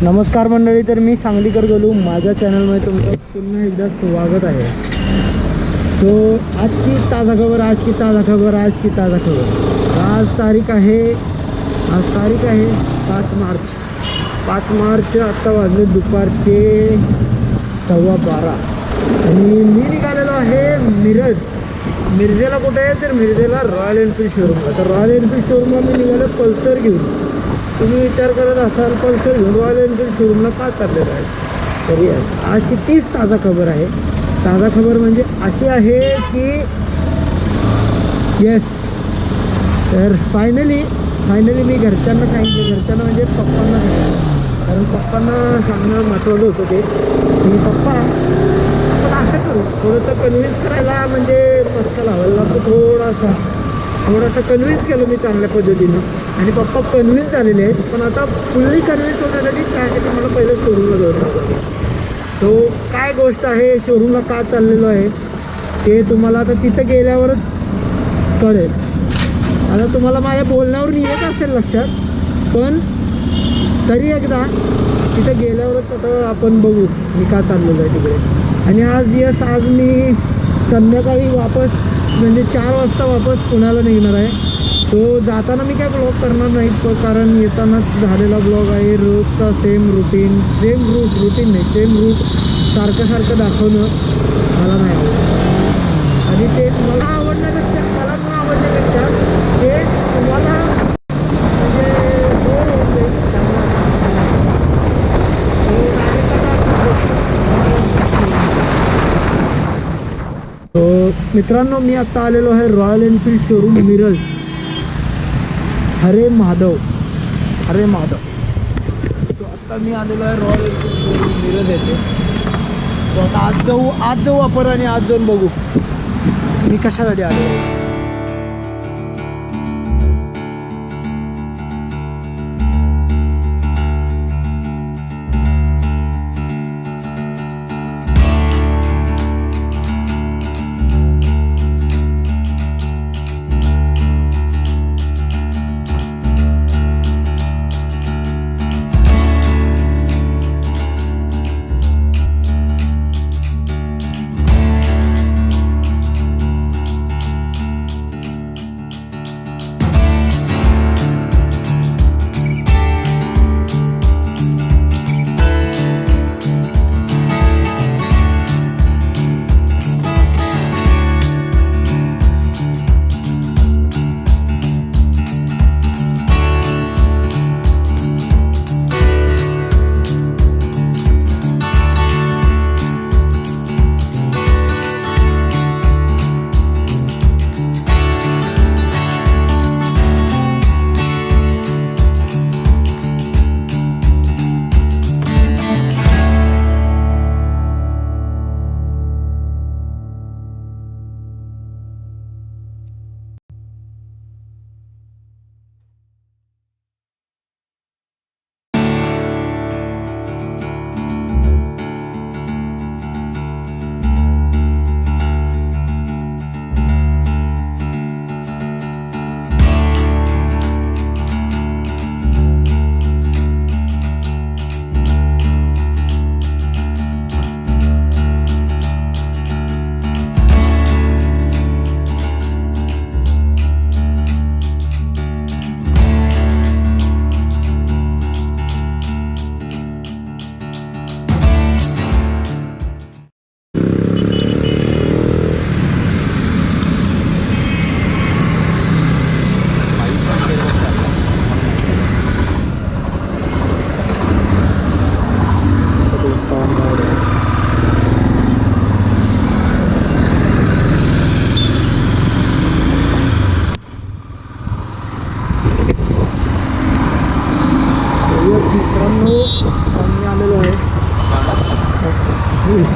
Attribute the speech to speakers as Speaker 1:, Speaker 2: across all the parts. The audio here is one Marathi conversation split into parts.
Speaker 1: नमस्कार मंडळी, तर मी सांglikargolu माझ्या चॅनलमध्ये तुमचं पुन्हा एकदा स्वागत आहे. सो आज की ताज़ा खबर. आज तारीख आहे 5 मार्च. आता वाजले दुपारचे 12:15 आणि मी निघालेलो आहे मिरजेला. कुठे आहे तर मिरजेला रॉयल एनफील्ड शोरूम. आता रॉयल एनफील्ड शोरूमला मी निघालो पल्सर घेऊन. तुम्ही विचार करत असाल पल्सर घेऊन रॉयल एनफील्ड शोरूमला का चाललेलं आहे. तरी आजची तीच ताज़ा खबर आहे. ताज़ा खबर म्हणजे अशी आहे की येस, तर फायनली मी घरच्यांना सांगितलं. घरच्यांना म्हणजे पप्पांना सांगितलं, कारण पप्पांना सांगणं महत्त्वाचं होतं ते की पप्पा आपण असं करू. थोडंसं कन्व्हिन्स करायला म्हणजे पस्का लावायला लागतो. थोडंसं कन्व्हिन्स केलं मी चांगल्या पद्धतीनं आणि पप्पा कन्व्हिन्स झालेले आहेत. पण आता फुल्ली कन्व्हिन्स होण्यासाठी काय आहे, मला पहिलं शोरूमला जाऊन लागतो. तो काय गोष्ट आहे, शोरूमला का चाललेलो आहे ते तुम्हाला आता तिथं गेल्यावरच कळेल. आता तुम्हाला माझ्या बोलण्यावरून येत असेल लक्षात, पण तरी एकदा तिथं गेल्यावरच आता आपण बघू मी का चाललेलो आहे तिकडे. आणि आज मी संध्याकाळी वापस म्हणजे 4 वाजता वापस पुण्याला निघणार आहे. तो जाताना मी काय ब्लॉग करणार नाही, कारण येतानाच झालेला ब्लॉग आहे. रोजचा सेम रूट सारखं दाखवणं मला नाही आवडत. आणि ते मला आवडण्यापेक्षा ते तुम्हाला म्हणजे बोर होते. तो मित्रांनो, मी आता आलेलो आहे Royal Enfield showroom Miraj, Haremadhav. So आता मी आलेलो आहे रॉयल एनफील्ड शोरूम मिरज येते. सो आता आज जाऊ आपण आणि आज जाऊन बघू मी कशासाठी आलो.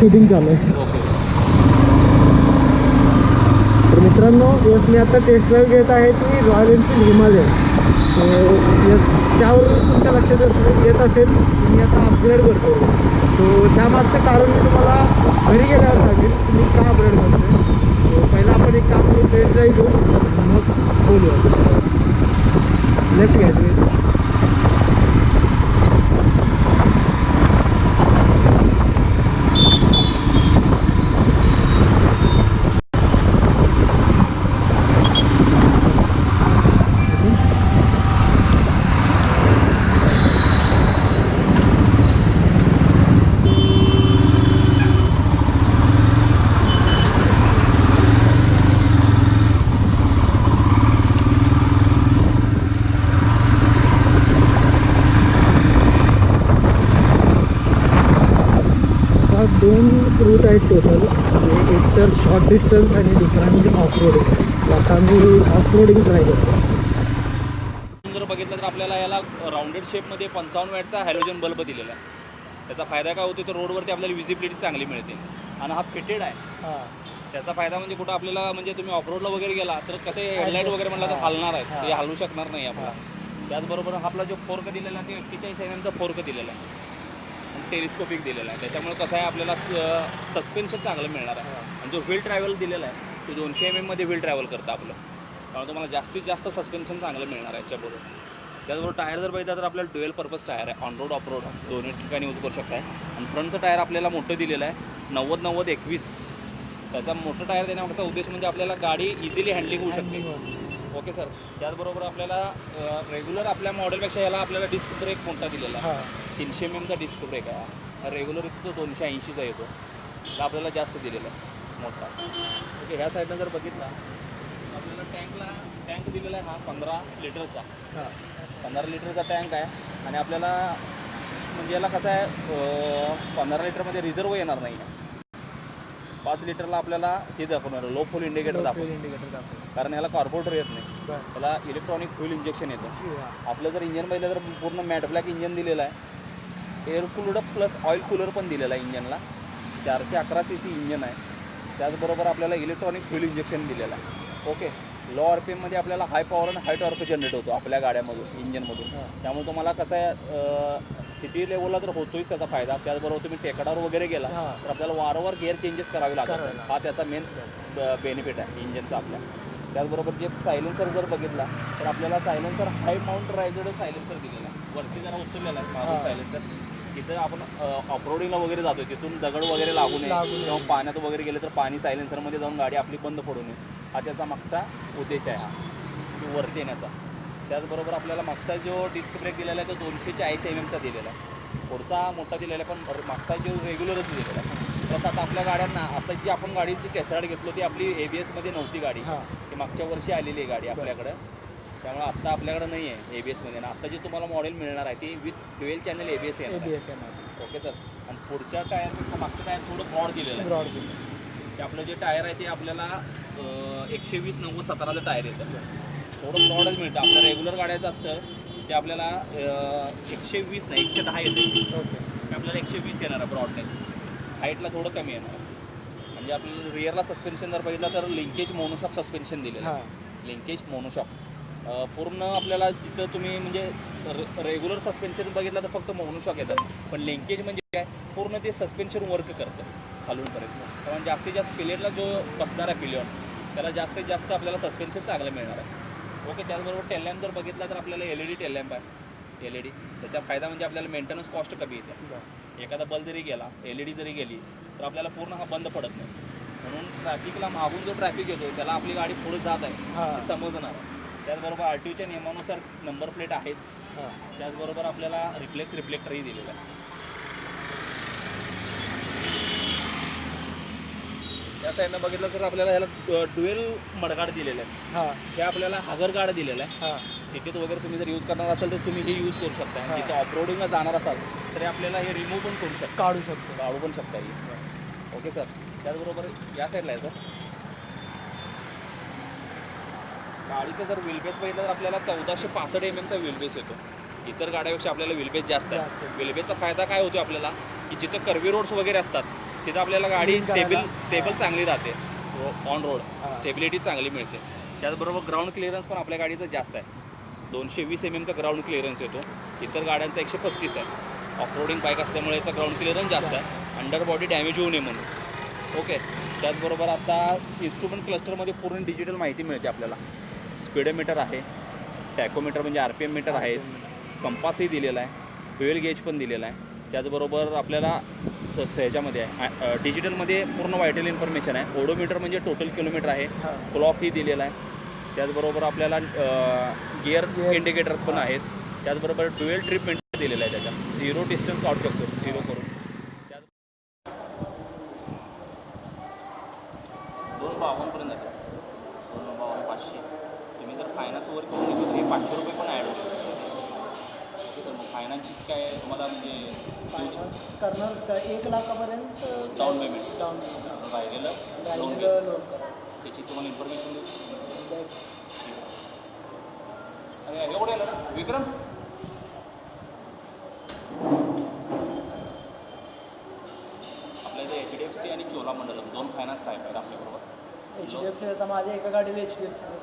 Speaker 1: शूटिंग चालू आहे. तर मित्रांनो, यस मी आता टेस्ट ड्राईव्ह घेत आहे ती royal Enfield Himalayan. So yes, त्यावर तुमच्या लक्षात येत असेल मी आता अपग्रेड करतो. सो त्यामागचं कारण मी तुम्हाला घरी गेल्यावर सांगेल मी का अपग्रेड करतो. सो पहिला आपण एक काम करू, टेस्ट ड्राईव्ह घेऊ मग बोलूया. लेफ्ट घ्यायचं. 2 रूट आहेत टोटल. एक तर शॉर्ट डिस्टन्स आणि दुसरा म्हणजे ऑफरोडिंग. आता मी ऑफरोडिंग ट्राय करतो.
Speaker 2: जर बघितलं तर आपल्याला याला राऊंडेड शेपमध्ये 55 वॅटचा हॅलोजन बल्ब दिलेला आहे. त्याचा फायदा काय होतो तर रोडवरती आपल्याला विजिबिलिटी चांगली मिळते आणि हा फिटेड आहे. त्याचा फायदा म्हणजे कुठं आपल्याला म्हणजे तुम्ही ऑफरोडला वगैरे गेला तर कसे हेडलाईट वगैरे म्हणलं तर हलणार आहे, ते हलू शकणार नाही आपला. त्याचबरोबर आपला जो फोर्क दिलेला आहे ते 41 mm चा फोर्क दिलेला आहे आणि टेलिस्कोपिक दिलेला आहे. त्याच्यामुळे कसं आहे आपल्याला सस्पेन्शन चांगलं मिळणार आहे. आणि जो व्हील ट्रॅव्हल दिलेला आहे तो 200 mm मध्ये व्हील ट्रॅव्हल करतं आपलं, त्यामुळे तुम्हाला जास्तीत जास्त सस्पेन्शन चांगलं मिळणार आहे याच्याबरोबर. त्याचबरोबर टायर जर बघितलं तर आपल्याला ड्युएल पर्पज टायर आहे, ऑन रोड ऑफ रोड दोन्ही ठिकाणी यूज करू शकताय. आणि फ्रंटचं टायर आपल्याला मोठं दिलेलं आहे 90-90-21. त्याचा मोठं टायर देण्यामागचा उद्देश म्हणजे आपल्याला गाडी इझिली हँडलिंग होऊ शकते. Okay sir. त्याचबरोबर आपल्याला रेग्युलर आपल्या मॉडेलपेक्षा याला आपल्याला डिस्क ब्रेक मोठा दिलेला आहे. 300 mm चा डिस्क ब्रेक आहे. रेग्युलर इथं तो 280चा येतो, तर आपल्याला जास्त दिलेला आहे मोठा. ओके. ह्या साईडनं जर बघितला आपल्याला टँक दिलेला आहे हा 15 लिटरचा. 15 लिटरचा टँक आहे आणि आपल्याला म्हणजे याला कसं आहे 15 लिटरमध्ये रिझर्व येणार नाही आहे. 5 लिटरला आपल्याला हे दाखवणार लो फ्यूल इंडिकेटर दाखवणार, कारण याला कार्बोरेटर येत नाही, त्याला इलेक्ट्रॉनिक फ्यूल इंजेक्शन येतं. आपलं जर इंजन पाहिलं तर पूर्ण मॅट ब्लॅक इंजन दिलेलं आहे. Air cooler plus oil cooler पण दिलेला आहे इंजनला. 411 cc इंजन आहे. त्याचबरोबर आपल्याला इलेक्ट्रॉनिक फ्यूल इंजेक्शन दिलेलं आहे. ओके. लो RPM मध्ये आपल्याला हाय पॉवर आणि हाय टॉर्क जनरेट होतो आपल्या गाड्यामधून इंजनमधून. त्यामुळे तुम्हाला कसं आहे सिटी लेवलला तर होतोच त्याचा फायदा. त्याचबरोबर तुम्ही टेकडावर वगैरे गेला तर आपल्याला वारंवार गिअर चेंजेस करावे लागतात. हा त्याचा मेन बेनिफिट आहे इंजनचा आपल्या. त्याचबरोबर जे सायलेन्सर जर बघितला तर आपल्याला सायलेन्सर हाय माउंट रायझेड सायलेन्सर दिलेला आहे. वरती जरा उचललेला आहे सायलेन्सर. तिथं आपण ऑफरोडिंगला वगैरे जातो, तिथून दगड वगैरे लागू नये किंवा पाण्यात वगैरे गेले तर पाणी सायलेन्सरमध्ये जाऊन गाडी आपली बंद पडू नये, हा त्याचा मागचा उद्देश आहे हा वरती येण्याचा. त्याचबरोबर आपल्याला मागचा जो डिस्क ब्रेक दिलेला आहे तो 240 mm चा दिलेला आहे. पुढचा मोठा दिलेला आहे पण मागचा जो रेग्युलरच दिलेला आहे. प्लस आता आपल्या गाड्यांना आता जी आपण गाडीची TestRide घेतलो ती आपली ABS मध्ये नव्हती गाडी, ती मागच्या वर्षी आलेली आहे गाडी आपल्याकडं. त्यामुळे आत्ता आपल्याकडे नाही आहे ABSमध्ये ना. आत्ता जे तुम्हाला मॉडेल मिळणार आहे ती विथ 12 चॅनल ABS आहे. Okay sir. आणि पुढच्या टायरपेक्षा मागचं टायर थोडं ब्रॉड दिलेलं आहे. ते आपलं जे टायर आहे ते आपल्याला 120/90/17चं टायर येतं. थोडं ब्रॉडच मिळतं. आपल्या रेग्युलर गाड्याचं असतं ते आपल्याला 120 नाही 110 येते. ओके. आपल्याला 120 येणार आहे ब्रॉडनेस. हाईटला थोडं कमी येणार. म्हणजे आपल्याला रिअरला सस्पेन्शन जर बघितलं तर लिंकेज मोनोशॉक सस्पेन्शन दिलेलं आहे. लिंकेज मोनोशॉक पूर्ण आपल्याला तिथं तुम्ही म्हणजे रेग्युलर सस्पेन्शन बघितलं तर फक्त मोनोशॉक येतात, पण लिंकेज म्हणजे काय पूर्ण ते सस्पेन्शन वर्क करतं खालूनपर्यंत. कारण जास्तीत जास्त पिलियनला जो बसणार आहे पिलियन त्याला जास्तीत जास्त आपल्याला सस्पेन्शन चांगलं मिळणार आहे. ओके. त्याचबरोबर टेल लॅम्प जर बघितला तर आपल्याला LED टेल लॅम्प आहे. LED त्याचा फायदा म्हणजे आपल्याला मेंटेनन्स कॉस्ट कमी येते. एखादा बल्ब जरी गेला LED जरी गेली तर आपल्याला पूर्ण हा बंद पडत नाही. म्हणून ट्रॅफिकला मागून जो ट्रॅफिक येतो त्याला आपली गाडी पुढे जात आहे समजणार. त्याचबरोबर RTOच्या नियमानुसार नंबर प्लेट आहेच. त्याचबरोबर आपल्याला रिफ्लेक्टरही दिलेला आहे. या साईडनं बघितलं तर आपल्याला ह्याला ड्युएल मडगाड दिलेलं आहे. हे आपल्याला हागर गार्ड दिलेलं आहे. सिटीत वगैरे तुम्ही जर यूज करणार असाल तर तुम्ही हे यूज करू शकता. जिथे ऑफरोडिंगला जाणार असाल तरी आपल्याला हे रिमूव्ह पण करू शकता, काढू पण शकता हे. Okay sir. त्याचबरोबर या साईडला आहे सर गाडीचं जर व्हीलबेस बघितलं तर आपल्याला 1465 mm चा व्हीलबेस येतो. इतर गाड्यापेक्षा आपल्याला व्हीलबेस जास्त आहे. व्हीलबेसचा फायदा काय होतो आपल्याला की जिथं कर्वी रोड्स वगैरे असतात तिथं आपल्याला गाडी स्टेबल चांगली राहते. ऑन रोड स्टेबिलिटी चांगली मिळते. त्याचबरोबर ग्राउंड क्लिअरन्स पण आपल्या गाडीचं जास्त आहे. 220 mm चा ग्राउंड क्लिअरन्स येतो. इतर गाड्यांचा 135 आहे. ऑफरोडिंग बाईक असल्यामुळे याचा ग्राउंड क्लिअरन्स जास्त आहे, अंडर बॉडी डॅमेज होऊ नये म्हणून. ओके. त्याचबरोबर आता इन्स्ट्रुमेंट क्लस्टरमध्ये पूर्ण डिजिटल माहिती मिळते आपल्याला. स्पीडोमीटर आहे, टॅकोमीटर म्हणजे RPM मीटर आहेच, कंपासही दिलेला आहे, फ्युएल गेज पण दिलेला आहे. त्याचबरोबर आपल्याला ह्याच्यामध्ये आहे डिजिटलमध्ये पूर्ण व्हायटल इन्फॉर्मेशन आहे. ओडोमीटर म्हणजे टोटल किलोमीटर आहे, क्लॉकही दिलेला आहे. त्याचबरोबर आपल्याला गिअर इंडिकेटर पण आहेत. त्याचबरोबर ड्युएल ट्रिप मीटर दिलेला आहे. त्याच्या 0 डिस्टन्स काढू शकतो 0 करून. 252 पर्यंत जाते सर. 252 500. तुम्ही जर फायनान्स वर करून घेतलं तर हे 500 रुपये पण ॲड होईल. Okay sir. फायनान्सचीच काय तुम्हाला म्हणजे
Speaker 1: फायनान्स करणार का 1 लाखापर्यंत
Speaker 2: डाऊन पेमेंट
Speaker 1: डाऊन
Speaker 2: राहिलेलं लोन
Speaker 1: राहिलेलं लोन करा
Speaker 2: त्याची तुम्हाला इन्फॉर्मेशन देऊ.
Speaker 1: द्या.
Speaker 2: अरे एवढं आलं ना विक्रम. आपल्या इथे HDFC आणि चोलामंडलम 2 फायनान्स टाईप आहेत आपल्याबरोबर.
Speaker 1: HDFC आता माझ्या एका गाडीला HDFC आहे.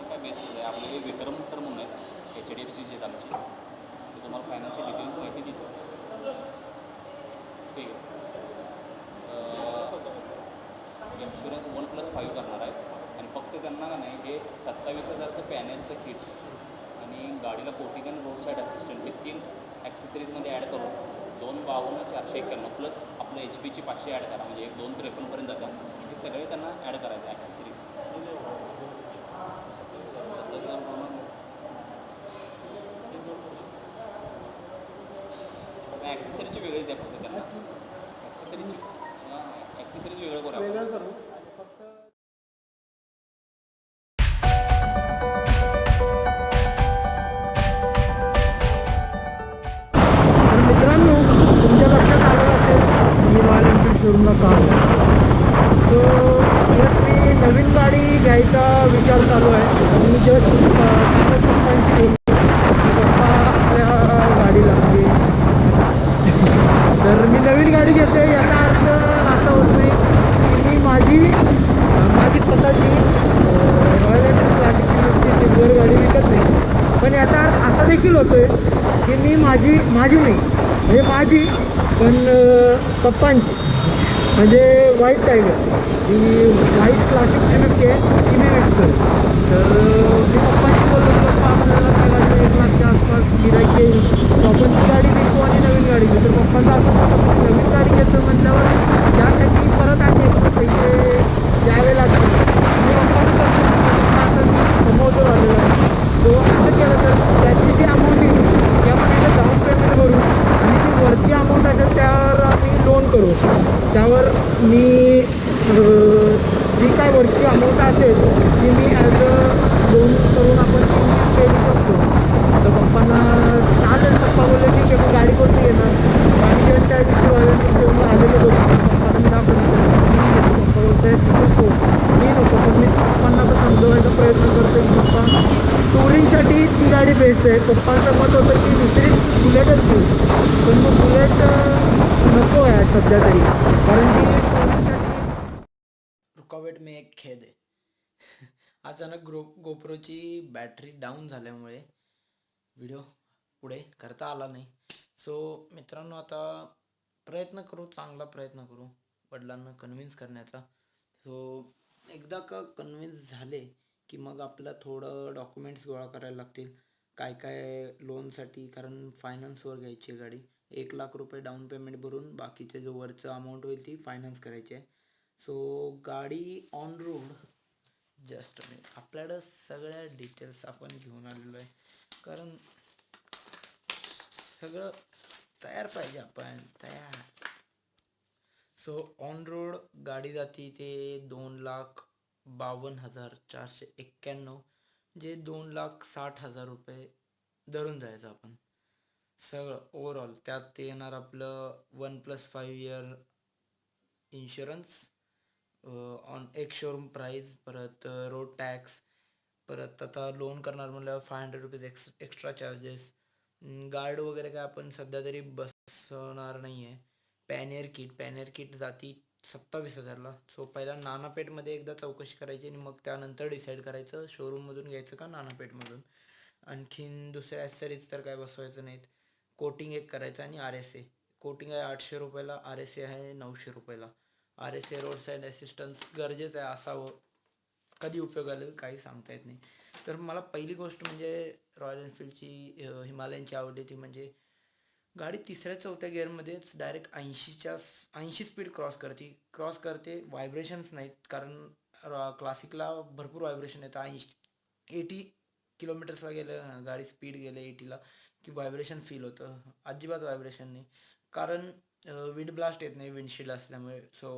Speaker 2: काय बेस्ट आहे आपले हे विक्रम सर म्हणून आहेत HDFC जे आमचे ते तुम्हाला फायनान्सची डिटेल्स माहिती देतो. ठीक आहे. इन्शुरन्स 1+5 करणार आहे आणि फक्त त्यांना का नाही हे 27,000चं पॅनेलचं किट आणि गाडीला कोटिंग आणि रोड साईड असिस्टंट हे 3 ॲक्सेसरीजमध्ये ॲड करून 252 491 प्लस आपलं HP ची 500 ॲड करा म्हणजे 253पर्यंत जातं. हे सगळे त्यांना ॲड करायचं ॲक्सेसरीज. ॲक्सेसरीची वेगळी द्या फक्त त्यांना ॲक्सेसरीज वेगळं करू आपण.
Speaker 1: वेगळं करू आणि फक्त तर मित्रांनो तुमच्या लक्षात आलं असेल मी रॉयल एनफील्ड शोरूमला काम तो एक मी नवीन गाडी घ्यायचा विचार चालू आहे आणि मी जस्ट पप्पांशी पप्पा आपल्या गाडीला म्हणजे तर मी नवीन गाडी घेते याचा अर्थ असा होतोय की मी माझी स्वतःची रॉयल एनफील्ड क्लासिकची सिल्वर गाडी विकत नाही. पण याचा अर्थ असा देखील होतोय की मी माझी नाही म्हणजे माझी पण पप्पांची म्हणजे व्हाईट टायगर ही व्हाईट क्लासिक जी विकते ती मी विकतोय. तर मी पप्पांशी बोललो की पप्पा आपल्याला त्या गाडीला 1 लाखच्या आसपास गिराईक येईल तो आपण ती गाडी विकू आणि नवीन गाडी घेऊ. तर पप्पांचा असं होतं की नवीन गाडी घेतो म्हटल्यावर त्यासाठी परत आणि एक्स्ट्रा पैसे द्यावे लागतील. आणि पप्पांचं आता मी कमवतो आलेलो आहे तो असं केलं तर त्याची जी अमाऊंट येईल त्यामध्ये डाऊन पेमेंट करू आणि जी वरची अमाऊंट असेल त्यावर आम्ही लोन करू. त्यावर मी जी काय वरची अमाऊंट असेल ती मी ॲज अ लोन करून आपण पे करू शकतो. तर पप्पांना चालेल. पप्पा बोलले ठीक आहे मग गाडी कोणती घेणार गाडी घेऊन त्या दिवशी घेऊन आलेले होते पप्पाला मी दाखवलं पप्पा बोलते नको मी नको पण मी पप्पांना पण समजवायचा प्रयत्न करतो की पप्पा टुरिंगसाठी ती गाडी बेस्ट आहे. पप्पांचं मत होतं की दुसरी बुलेटच घेऊ पण मग बुलेट नको आहे सध्या तरी कारण की रुकावट में एक खेद आहे. अचानक गोप्रोची बॅटरी डाऊन झाल्यामुळे व्हिडिओ पुढे करता आला नाही. सो मित्रांनो आता प्रयत्न करू चांगला प्रयत्न करू वडिलांना कन्व्हिन्स करण्याचा. सो एकदा का कन्व्हिन्स झाले की मग आपल्याला थोडं डॉक्युमेंट्स गोळा करायला लागतील काय लोनसाठी कारण फायनान्सवर घ्यायची आहे गाडी. 1 लाख रुपये डाऊन पेमेंट भरून बाकीचे जो वरचं अमाऊंट होईल ती फायनान्स करायची आहे. सो गाडी ऑन रोड जस्ट आपल्याकडं सगळ्या डिटेल्स आपण घेऊन आलेलो आहे कारण सगळं तयार पाहिजे आपण तयार. सो ऑन रोड गाडी जाती ते 2,52,491 म्हणजे 2,60,000 रुपये धरून जायचं आपण सगळं ओव्हरऑल. त्यात ते येणार आपलं 1+5 इयर इन्शुरन्स ऑन एक शोरूम प्राईज परत रोड टॅक्स परत आता लोन करणार म्हणल्यावर 500 रुपीज एक्स्ट्रा चार्जेस. गार्ड वगैरे काय आपण सध्या तरी बसवणार नाही आहे. पॅनियर किट जाती 27,000ला. सो पहिला नानापेठमध्ये एकदा चौकशी करायची आणि मग त्यानंतर डिसाईड करायचं शोरूममधून घ्यायचं का नानापेठमधून. आणखीन दुसऱ्या ॲसेसरीज तर काय बसवायचं नाहीत. कोटिंग एक करायचं आणि RSA कोटिंग आहे 800 रुपयाला RSA आहे 900 रुपयाला. RSA रोड साईड असिस्टन्स गरजेचं आहे असावं कधी उपयोग आले काही सांगता येत नाही. तर मला पहिली गोष्ट म्हणजे रॉयल एनफील्डची हिमालयनची आवडली ती म्हणजे गाडी 3ऱ्या-4थ्या गिअरमध्येच डायरेक्ट 80 स्पीड क्रॉस करते. व्हायब्रेशन्स नाहीत कारण क्लासिकला भरपूर व्हायब्रेशन येतं. 80 किलोमीटर्सला गेलं गाडी स्पीड गेले 80ला की व्हायब्रेशन फील होतं. अजिबात व्हायब्रेशन नाही कारण विंड ब्लास्ट येत नाही विंडशील्ड असल्यामुळे. सो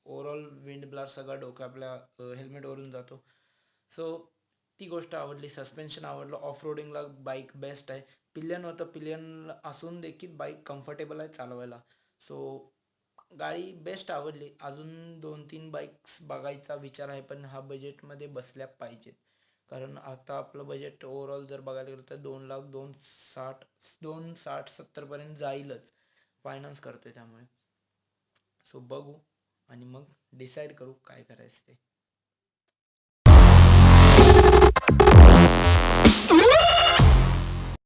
Speaker 1: ओव्हरऑल विंड ब्लास्ट सगळा डोका आपल्या हेल्मेटवरून जातो. सो ती गोष्ट आवडली. सस्पेन्शन आवडलं. ऑफ रोडिंगला बाईक बेस्ट आहे.
Speaker 3: पिलियन होतं, पिलियन असून देखील बाईक कम्फर्टेबल आहे चालवायला. सो गाडी बेस्ट आवडली. अजून 2-3 बाईक्स बघायचा विचार आहे, पण हा बजेटमध्ये बसल्या पाहिजेत. कारण आता आपलं बजेट ओव्हरऑल जर बघायला गेलं तर 2,60,70 पर्यंत जाईलच. फायनान्स करतोय त्यामुळे. सो बघू आणि मग डिसाईड करू काय करायचं ते.